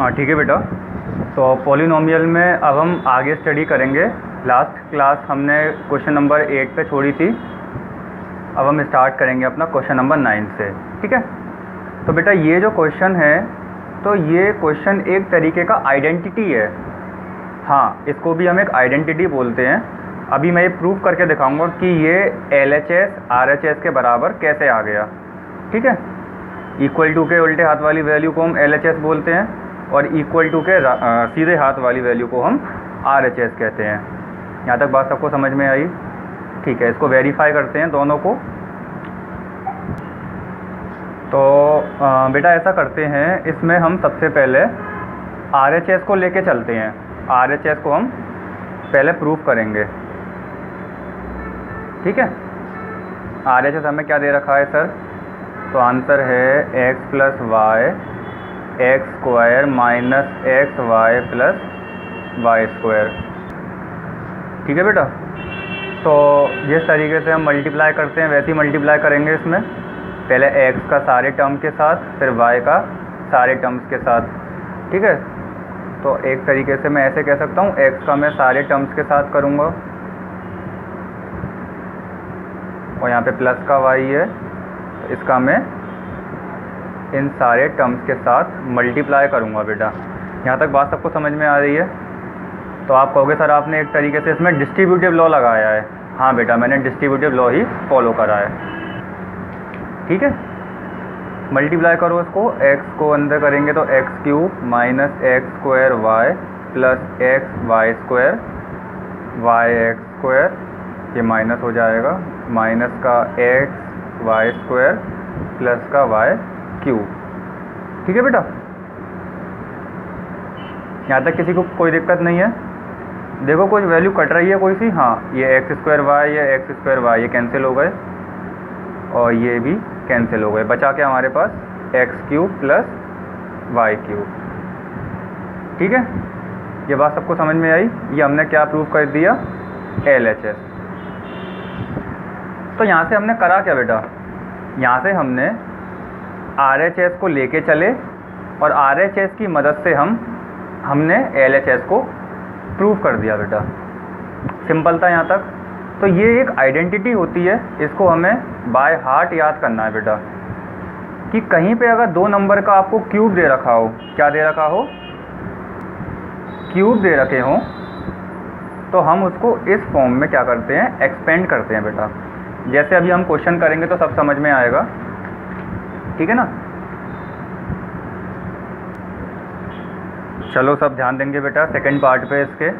ठीक है बेटा। तो पॉलिनोमियल में अब हम आगे स्टडी करेंगे। लास्ट क्लास हमने क्वेश्चन नंबर 8 पे छोड़ी थी। अब हम स्टार्ट करेंगे अपना क्वेश्चन नंबर 9 से। ठीक है। तो बेटा ये जो क्वेश्चन है, तो ये क्वेश्चन एक तरीके का आइडेंटिटी है। हाँ, इसको भी हम एक आइडेंटिटी बोलते हैं। अभी मैं ये प्रूव करके दिखाऊंगा कि ये LHS RHS के बराबर कैसे आ गया। ठीक है। इक्वल टू के उल्टे हाथ वाली वैल्यू को हम LHS बोलते हैं और इक्वल टू के सीधे हाथ वाली वैल्यू को हम RHS कहते हैं। यहाँ तक बात सबको समझ में आई? ठीक है। इसको वेरीफाई करते हैं दोनों को। तो बेटा ऐसा करते हैं, इसमें हम सबसे पहले RHS को लेके चलते हैं। RHS को हम पहले प्रूफ करेंगे। ठीक है। RHS हमें क्या दे रखा है सर? तो आंसर है x plus y x square minus x y plus y square. ठीक है बेटा। तो जिस तरीके से हम मल्टीप्लाई करते हैं वैसे ही मल्टीप्लाई करेंगे इसमें। पहले x का सारे टर्म के साथ, फिर y का सारे टर्म्स के साथ। ठीक है। तो एक तरीके से मैं ऐसे कह सकता हूँ, x का मैं सारे टर्म्स के साथ करूँगा और यहाँ पे प्लस का y है, तो इसका मैं इन सारे टर्म्स के साथ मल्टीप्लाई करूँगा बेटा। यहाँ तक बात सबको समझ में आ रही है? तो आप कहोगे सर आपने एक तरीके से इसमें डिस्ट्रीब्यूटिव लॉ लगाया है। हाँ बेटा, मैंने डिस्ट्रीब्यूटिव लॉ ही फॉलो करा है। ठीक है। मल्टीप्लाई करो इसको, x को अंदर करेंगे तो x cube minus x square y plus x y square y x square, ये माइनस हो जाएगा, माइनस का एक्स वाई स्क्वायर प्लस का वाई क्यूब। ठीक है बेटा। यहाँ तक किसी को कोई दिक्कत नहीं है? देखो कुछ वैल्यू कट रही है कोई सी? हाँ, ये एक्स स्क्वायर वाई, ये एक्स स्क्वायर वाई, ये कैंसिल हो गए और ये भी कैंसिल हो गए। बचा क्या हमारे पास? X cube plus y cube. ठीक है। ये बात सबको समझ में आई? ये हमने क्या प्रूव कर दिया? LHS। तो यहाँ से हमने करा क्या बेटा? यहाँ से हमने RHS को लेके चले और RHS की मदद से हमने LHS को प्रूव कर दिया बेटा। सिंपल था यहाँ तक। तो ये एक आइडेंटिटी होती है, इसको हमें बाय हार्ट याद करना है बेटा। कि कहीं पे अगर दो नंबर का आपको क्यूब दे रखा हो, क्या दे रखा हो? क्यूब दे रखे हों, तो हम उसको इस फॉर्म में क्या करते हैं? एक्सपेंड करते हैं बेटा। जैसे अभी हम क्वेश्चन करेंगे तो सब समझ में आएगा। ठीक है ना। चलो सब ध्यान देंगे बेटा सेकंड पार्ट पे इसके।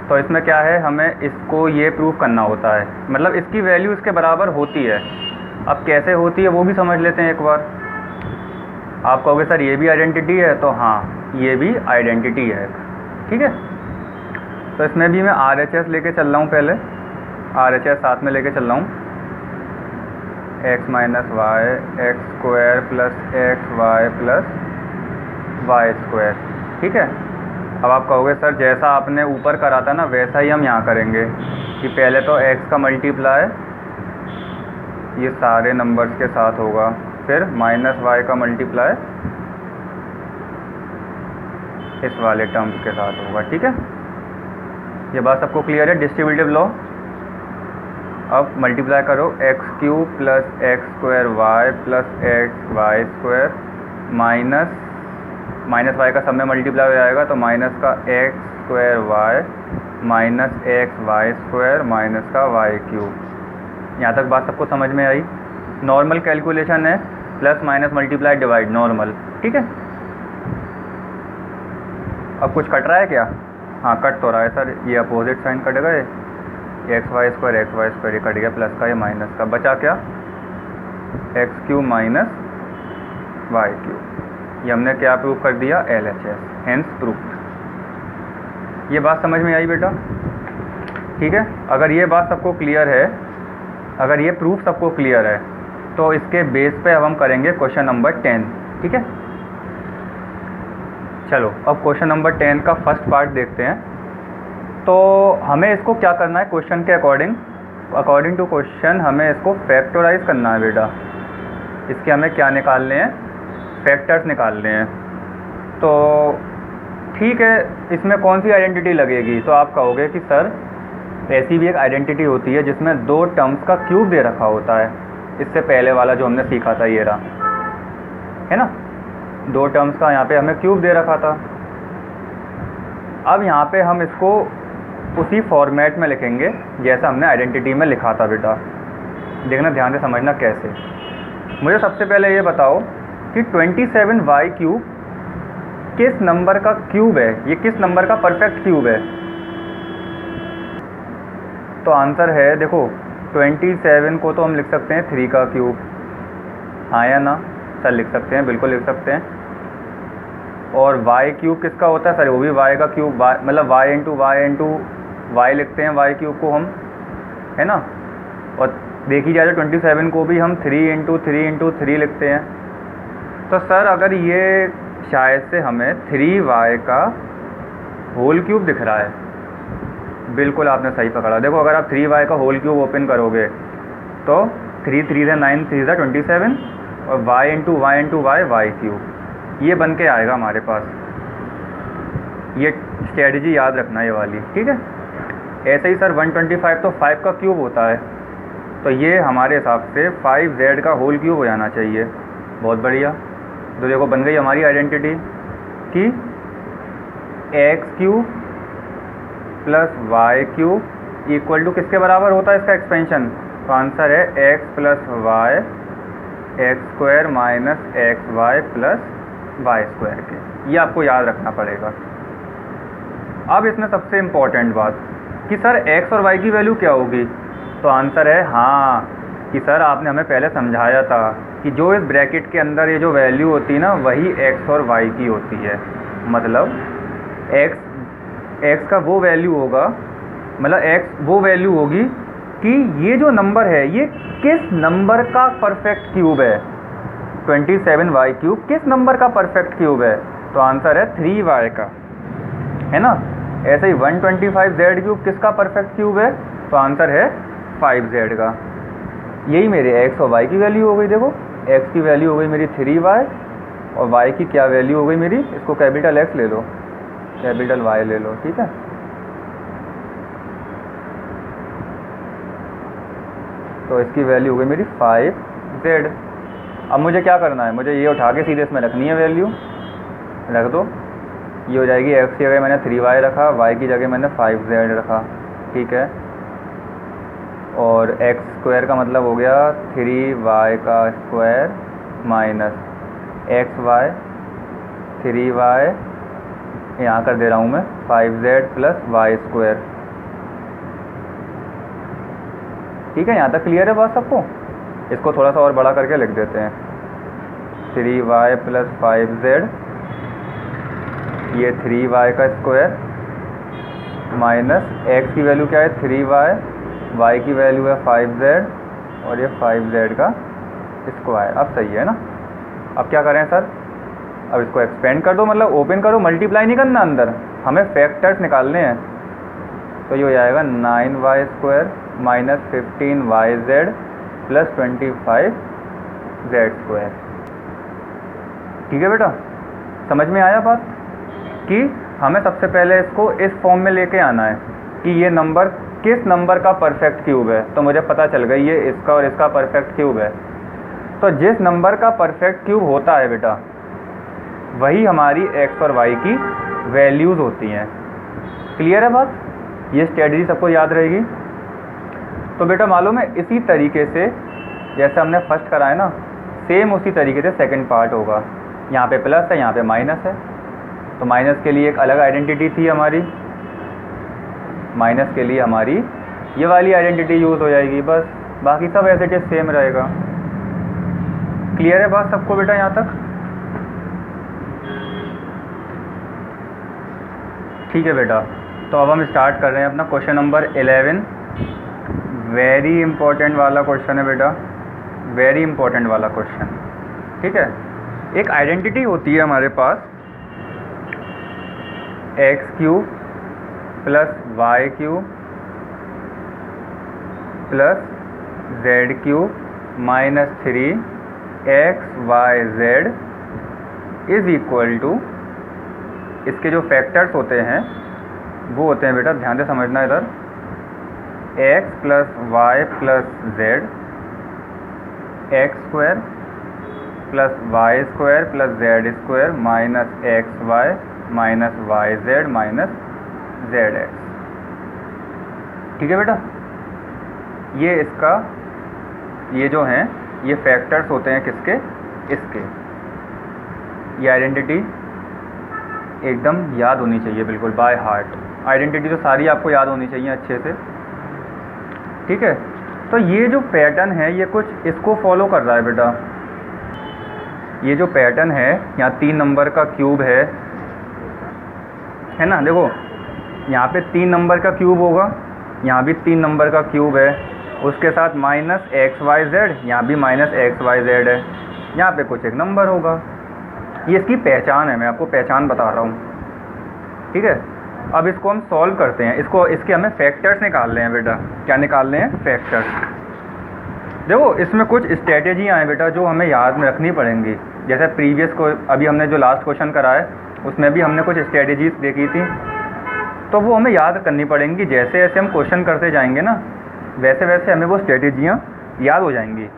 तो इसमें क्या है, हमें इसको ये प्रूव करना होता है, मतलब इसकी वैल्यू इसके बराबर होती है। अब कैसे होती है वो भी समझ लेते हैं एक बार। आप कहोगे सर ये भी आइडेंटिटी है, तो हाँ ये भी आइडेंटिटी है। ठीक है। तो इसमें भी मैं RHS लेके चल रहा हूँ, पहले RHS साथ में लेके चल रहा हूँ। X minus y x square plus x y plus y square. ठीक है। अब आप कहोगे सर जैसा आपने ऊपर करा था ना वैसा ही हम यहाँ करेंगे कि पहले तो x का मल्टीप्लाई ये सारे नंबर्स के साथ होगा, फिर माइनस y का मल्टीप्लाई इस वाले टर्म्स के साथ होगा। ठीक है। ये बात सबको क्लियर है? Distributive law. अब मल्टीप्लाई करो, x cube plus x square y plus x y square minus y का सब में मल्टीप्लाई हो जाएगा, तो माइनस का x square y minus x y square minus का वाई क्यूब। यहाँ तक बात सबको समझ में आई? नॉर्मल कैलकुलेशन है, plus minus multiply divide, normal. ठीक है। अब कुछ कट रहा है क्या? हाँ कट तो रहा है सर, ये अपोजिट साइन कट गए, एक्स वाई स्क्वायर ये कट गया, प्लस का ये माइनस का, बचा क्या? X cube minus y cube. ये हमने क्या प्रूव कर दिया? LHS, hence proof. ये बात समझ में आई बेटा? ठीक है। अगर ये बात सबको क्लियर है, अगर ये प्रूफ सबको क्लियर है, तो इसके बेस पे अब हम करेंगे क्वेश्चन नंबर 10। ठीक है। चलो अब क्वेश्चन नंबर 10 का फर्स्ट पार्ट देखते हैं। तो हमें इसको क्या करना है? क्वेश्चन के अकॉर्डिंग टू क्वेश्चन हमें इसको फैक्टराइज करना है बेटा। इसके हमें क्या निकालने हैं? फैक्टर्स निकालने हैं। तो ठीक है, इसमें कौन सी आइडेंटिटी लगेगी? तो आप कहोगे कि सर ऐसी भी एक आइडेंटिटी होती है जिसमें दो टर्म्स का क्यूब दे रखा होता है। इससे पहले वाला जो हमने सीखा था ये रहा, है ना, दो टर्म्स का यहाँ पे हमें क्यूब दे रखा था। अब यहाँ पे हम इसको उसी फॉर्मेट में लिखेंगे जैसा हमने आइडेंटिटी में लिखा था बेटा। देखना ध्यान से, समझना कैसे। मुझे सबसे पहले ये बताओ कि 27y क्यूब किस नंबर का क्यूब है? ये किस नंबर का परफेक्ट क्यूब है? तो आंसर है, देखो 27 को तो हम लिख सकते हैं 3 का क्यूब, हाँ या ना? सर लिख सकते हैं, बिल्कुल लिख सकते हैं। और y क्यूब किसका होता है? सर वो भी y का क्यूब, मतलब y इंटू y लिखते हैं y क्यूब को हम, है ना। और देखी जाए तो 27 को भी हम 3 इंटू 3 लिखते हैं। तो सर अगर ये शायद से हमें 3y का होल क्यूब दिख रहा है। बिल्कुल आपने सही पकड़ा। देखो अगर आप 3y का होल क्यूब ओपन करोगे तो 3 3 से 9 3 से 27 और y इंटू y क्यूब, ये बन के आएगा हमारे पास। ये स्ट्रेटजी याद रखना ये वाली, ठीक है। ऐसे ही सर 125 तो 5 का क्यूब होता है, तो ये हमारे हिसाब से 5z का होल क्यूब हो जाना चाहिए। बहुत बढ़िया। तो देखो बन गई हमारी आइडेंटिटी कि x cube plus y cube equal to किसके बराबर होता है इसका एक्सपेंशन? तो आंसर है x plus y x square minus x y plus y square के। ये आपको याद रखना पड़ेगा। अब इसमें सबसे इम्पोर्टेंट बात कि सर x और y की वैल्यू क्या होगी? तो आंसर है हाँ, कि सर आपने हमें पहले समझाया था कि जो इस ब्रैकेट के अंदर ये जो वैल्यू होती है ना, वही x और y की होती है। मतलब x का वो वैल्यू होगा, मतलब x वो वैल्यू होगी कि ये जो नंबर है ये किस नंबर का परफेक्ट क्यूब है। 27y क्यूब किस नंबर का परफेक्ट क्यूब है? तो आंसर है 3y का, है ना। ऐसे ही 125z क्यूब किसका परफेक्ट क्यूब है? तो आंसर है 5z का। यही मेरे x और y की वैल्यू हो गई। देखो x की वैल्यू हो गई मेरी 3y और y की क्या वैल्यू हो गई मेरी? इसको कैपिटल X ले लो, कैपिटल Y ले लो, ठीक है। तो इसकी वैल्यू हो गई मेरी 5z। अब मुझे क्या करना है? मुझे ये उठा के सीधे इसमें रखनी है, वैल्यू रख दो। ये हो जाएगी x की जगह मैंने 3y रखा, y की जगह मैंने 5z रखा, ठीक है। और x स्क्वायर का मतलब हो गया 3y का स्क्वायर माइनस xy 3y, यहाँ कर दे रहा हूँ मैं 5z प्लस वाई स्क्वायर, ठीक है। यहाँ तक क्लियर है बात सबको? इसको थोड़ा सा और बड़ा करके लिख देते हैं, 3y प्लस 5z, ये 3y का स्क्वायर माइनस x की वैल्यू क्या है 3y, y की वैल्यू है 5z और ये 5z का स्क्वायर। अब सही है ना? अब क्या करें सर? अब इसको एक्सपेंड कर दो, मतलब ओपन करो, मल्टीप्लाई नहीं करना अंदर, हमें फैक्टर्स निकालने हैं। तो ये हो जाएगा 9y square minus 15yz plus 25z square, ठीक है बेटा। समझ में आया बात कि हमें सबसे पहले इसको इस फॉर्म में लेके आना है कि ये नंबर किस नंबर का परफेक्ट क्यूब है। तो मुझे पता चल गई ये इसका और इसका परफेक्ट क्यूब है। तो जिस नंबर का परफेक्ट क्यूब होता है बेटा, वही हमारी x और y की वैल्यूज़ होती हैं। क्लियर है बात? ये स्ट्रेटजी सबको याद रहेगी। तो बेटा मालूम है, इसी तरीके से जैसे हमने फर्स्ट करा है ना, सेम उसी तरीके से सेकंड पार्ट होगा। यहाँ पे प्लस है, यहाँ पे माइनस है, तो माइनस के लिए एक अलग आइडेंटिटी थी हमारी, माइनस के लिए हमारी ये वाली आइडेंटिटी यूज़ हो जाएगी, बस। बाकी सब एज इट इज सेम रहेगा। क्लियर है बात सबको बेटा यहाँ तक? ठीक है बेटा, तो अब हम स्टार्ट कर रहे हैं अपना क्वेश्चन नंबर 11। वेरी इंपॉर्टेंट वाला क्वेश्चन है बेटा, वेरी इंपॉर्टेंट वाला क्वेश्चन, ठीक है। एक आइडेंटिटी होती है हमारे पास x cube plus y cube plus z cube minus 3 x y z is equal to इसके जो फैक्टर्स होते हैं वो होते हैं बेटा, ध्यान से समझना इधर, x plus y plus z, x square plus y square plus z square minus x y minus y z minus z x. ठीक है बेटा, ये इसका ये जो हैं ये फैक्टर्स होते हैं किसके, इसके। ये आइडेंटिटी एकदम याद होनी चाहिए बिल्कुल बाय हार्ट। आइडेंटिटी तो सारी आपको याद होनी चाहिए अच्छे से। ठीक है, तो ये जो पैटर्न है ये कुछ इसको फॉलो कर रहा है बेटा। ये जो पैटर्न है, यहाँ 3 नंबर का क्यूब है ना, देखो यहाँ पे 3 नंबर का क्यूब होगा, यहाँ भी 3 नंबर का क्यूब है, उसके साथ माइनस एक्स वाई जेड, यहाँ भी माइनस एक्स वाई जेड है, यहाँ पे कुछ एक नंबर होगा। ये इसकी पहचान है, मैं आपको पहचान बता रहा हूँ। ठीक है, अब इसको हम सॉल्व करते हैं। इसके हमें फैक्टर्स निकालने हैं बेटा। क्या निकालने हैं? फैक्टर्स। देखो इसमें कुछ स्ट्रेटेजियाँ हैं बेटा जो हमें याद में रखनी पड़ेंगी। जैसे प्रीवियस को अभी हमने जो लास्ट क्वेश्चन करा है उसमें भी हमने कुछ स्ट्रेटेजीज देखी थी, तो वो हमें याद करनी पड़ेंगी। जैसे जैसे हम क्वेश्चन करते जाएंगे ना वैसे वैसे हमें वो स्ट्रेटेजियाँ याद हो जाएंगी।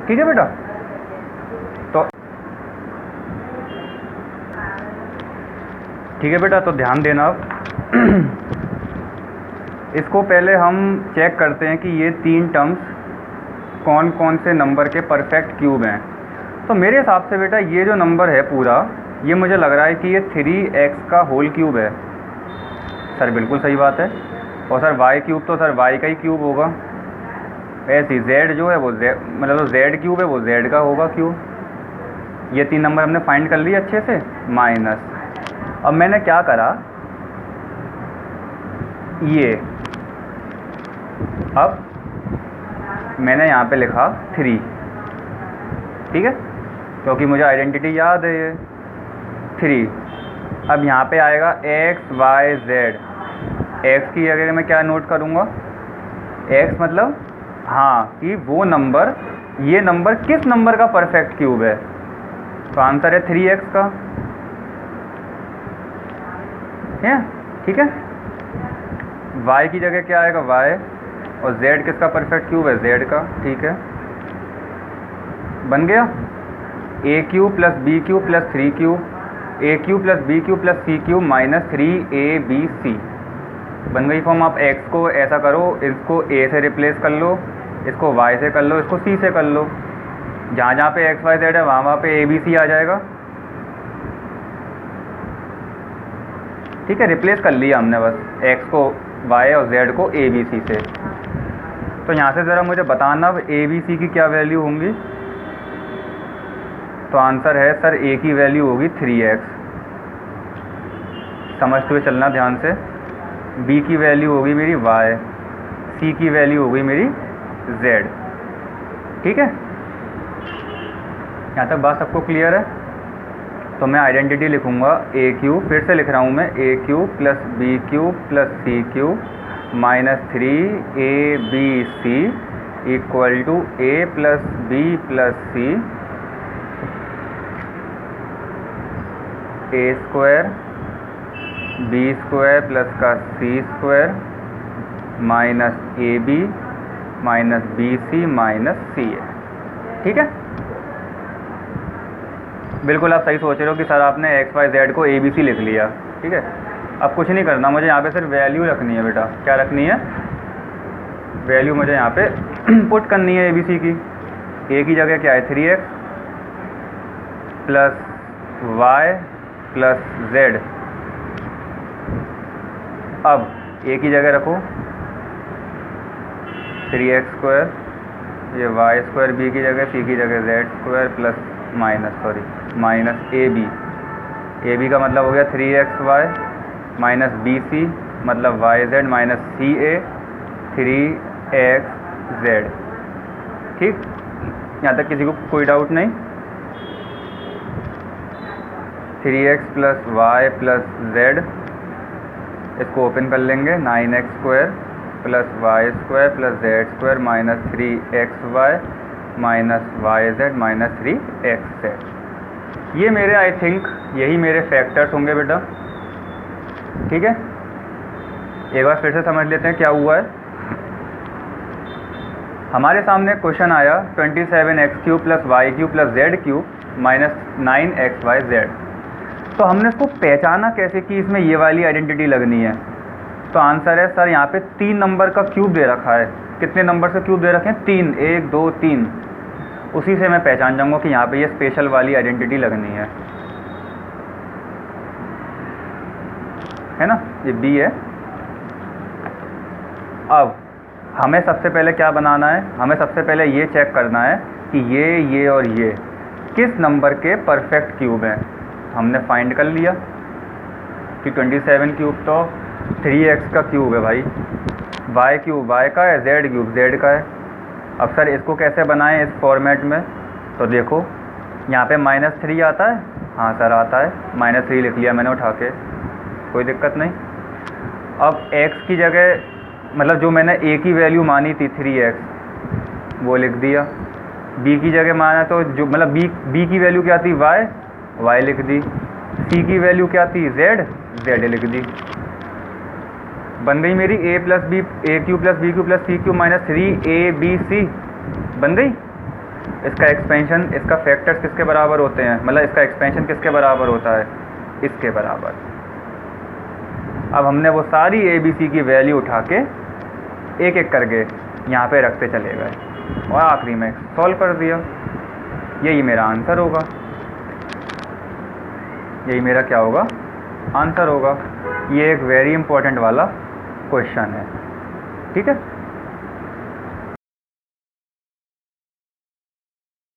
ठीक है बेटा, तो ठीक है बेटा, तो ध्यान देना अब। इसको पहले हम चेक करते हैं कि ये 3 टर्म्स कौन कौन से नंबर के परफेक्ट क्यूब हैं। तो मेरे हिसाब से बेटा ये जो नंबर है पूरा, ये मुझे लग रहा है कि ये 3x का होल क्यूब है। सर बिल्कुल सही बात है। और सर y क्यूब तो सर y का ही क्यूब होगा। ऐसी z जो है वो मतलब जो z क्यूब है वो z का होगा क्यूब। ये 3 नंबर हमने फाइंड कर लिए अच्छे से, माइनस। अब मैंने क्या करा, ये अब मैंने यहाँ पे लिखा 3। ठीक है, क्योंकि मुझे आइडेंटिटी याद है ये 3। अब यहाँ पे आएगा x y z। x की जगह मैं क्या नोट करूँगा, x मतलब हाँ कि वो नंबर, ये नंबर किस नंबर का परफेक्ट क्यूब है। तो आंसर है 3x का। ठीक है, y की जगह क्या आएगा, y, और z किसका परफेक्ट क्यूब है, z का। ठीक है, बन गया a cube plus b cube plus 3 cube, a cube plus b cube plus c cube minus 3abc। बन गई फॉर्म। आप x को ऐसा करो, इसको a से रिप्लेस कर लो, इसको y से कर लो, इसको c से कर लो। जहाँ जहाँ पे x y z है वहाँ पे abc आ जाएगा। ठीक है, रिप्लेस कर लिया हमने बस x को y और z को abc से। तो यहाँ से ज़रा मुझे बताना अब abc की क्या वैल्यू होंगी। तो आंसर है सर a की वैल्यू होगी 3x। समझते हुए चलना ध्यान से। b की वैल्यू होगी मेरी y, c की वैल्यू होगी मेरी z। ठीक है, यहाँ तक बात सबको क्लियर है। तो मैं आइडेंटिटी लिखूँगा a क्यूब, फिर से लिख रहा हूँ मैं, a cube plus b cube plus c cube minus 3abc equal to a plus b plus c a square b square plus का c square minus ab minus bc minus c है। ठीक है, बिल्कुल आप सही सोच रहे हो कि सर आपने एक्स वाई जेड को abc लिख लिया। ठीक है, अब कुछ नहीं करना, मुझे यहाँ पे सिर्फ वैल्यू रखनी है बेटा। क्या रखनी है? वैल्यू मुझे यहाँ पे पुट करनी है abc की। a की जगह क्या है 3x plus y plus z। अब a की जगह रखो 3x स्क्वायर, ये y स्क्वायर, b की जगह, c की जगह z square plus minus ab का मतलब हो गया 3xy माइनस bc मतलब yz माइनस ca 3xz। ठीक, यहाँ तक किसी को कोई डाउट नहीं। 3x plus y plus z, इसको ओपन कर लेंगे, 9x square plus y square plus z square minus 3xy minus yz minus 3xz। ये मेरे आई थिंक यही मेरे फैक्टर्स होंगे बेटा, ठीक है। एक बार फिर से समझ लेते हैं क्या हुआ है। हमारे सामने क्वेश्चन आया 27x³ + y³ + z³ - 9xyz। तो हमने इसको पहचाना कैसे कि इसमें ये वाली आइडेंटिटी लगनी है। तो आंसर है सर यहाँ पे 3 नंबर का क्यूब दे रखा है। कितने नंबर से क्यूब दे रखे हैं? 3, 1 2 3। उसी से मैं पहचान जाऊँगा कि यहाँ पे ये स्पेशल वाली आइडेंटिटी लगनी है ना, ये बी है। अब हमें सबसे पहले क्या बनाना है? हमें सबसे पहले ये चेक करना है कि ये और ये किस नंबर के परफेक्ट क्यूब हैं। हमने फाइंड कर लिया कि 27 क्यूब तो 3x का क्यूब है भाई, y क्यूब y का है, z क्यूब z का है। अब सर इसको कैसे बनाएं इस फॉर्मेट में? तो देखो यहाँ पे -3 आता है, हाँ सर आता है, -3 लिख लिया मैंने उठा के, कोई दिक्कत नहीं। अब x की जगह मतलब जो मैंने a की वैल्यू मानी थी 3x वो लिख दिया, b की जगह माना तो जो मतलब b की वैल्यू क्या थी y लिख दी, c की वैल्यू क्या थी z लिख दी। बन गई मेरी a + b a³ + b³ + c³ - 3abc बन गई। इसका एक्सपेंशन, इसका फैक्टर्स किसके बराबर होते हैं, मतलब इसका एक्सपेंशन किसके बराबर होता है? इसके बराबर। अब हमने वो सारी ए बी सी की वैल्यू उठा के एक एक करके यहाँ पे रखते चले गए और आखिरी में सॉल्व कर दिया। यही मेरा आंसर होगा, यही मेरा क्या होगा? आंसर होगा। ये एक वेरी इंपॉर्टेंट वाला क्वेश्चन है, ठीक है।